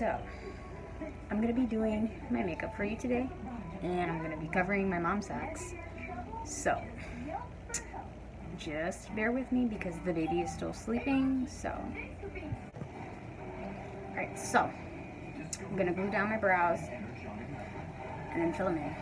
So, I'm going to be doing my makeup for you today, and I'm going to be covering my mom's socks. So, just bear with me because the baby is still sleeping, so. Alright, so, I'm going to glue down my brows, and then fill them in.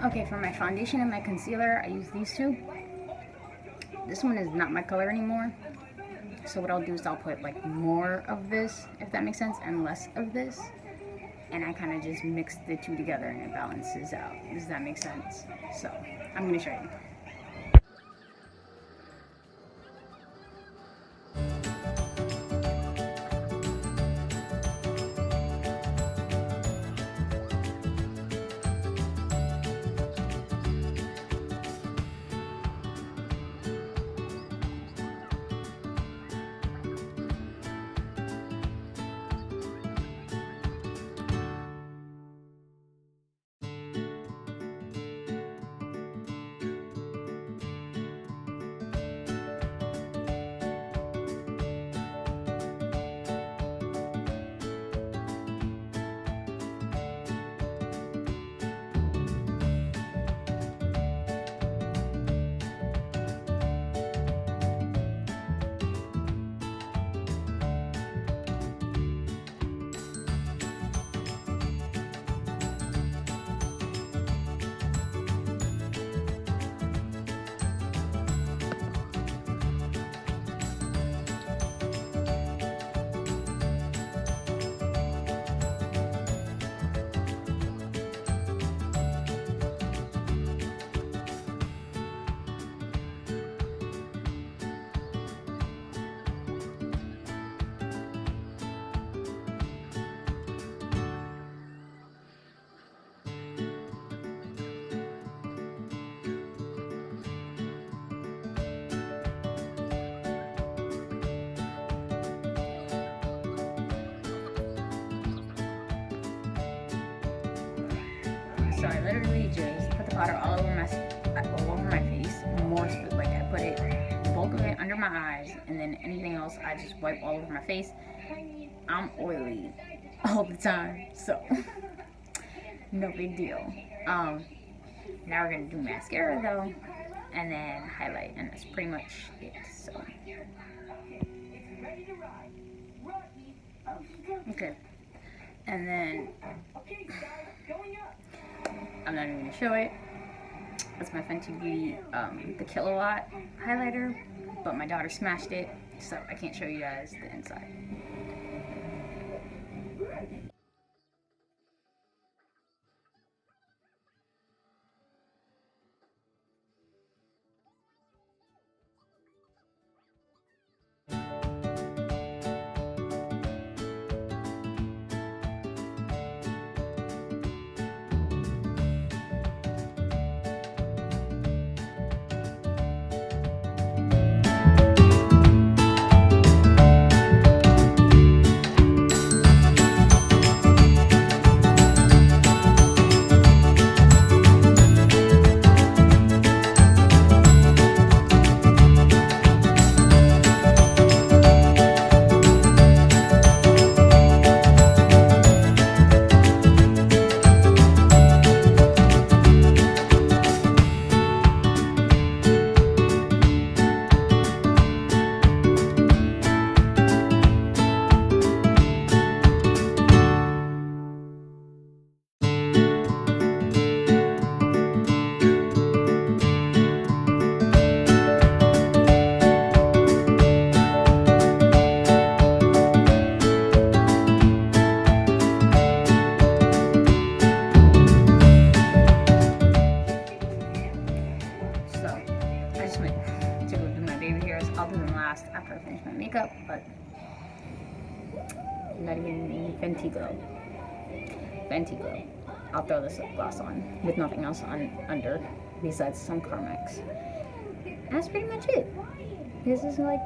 Okay, for my foundation and my concealer, I use these two. This one is not my color anymore. So what I'll do is I'll put like more of this, if that makes sense, and less of this. And I kind of just mix the two together and it balances out. Does that make sense? So, I'm going to show you. So I literally just put the powder all over my face. More like I put it, the bulk of it under my eyes, and then anything else I just wipe all over my face. I'm oily all the time, so no big deal. Now we're gonna do mascara though, and then highlight, and that's pretty much it. So okay, and then I'm not even going to show it. That's my Fenty, the Killawat highlighter, but my daughter smashed it, so I can't show you guys the inside. not even Fenty Glow. Fenty Glow. I'll throw this lip gloss on with nothing else on under besides some Carmex. That's pretty much it. This is like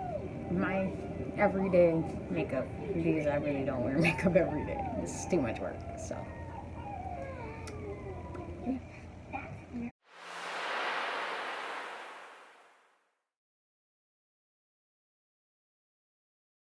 my everyday makeup because I really don't wear makeup every day. This is too much work. So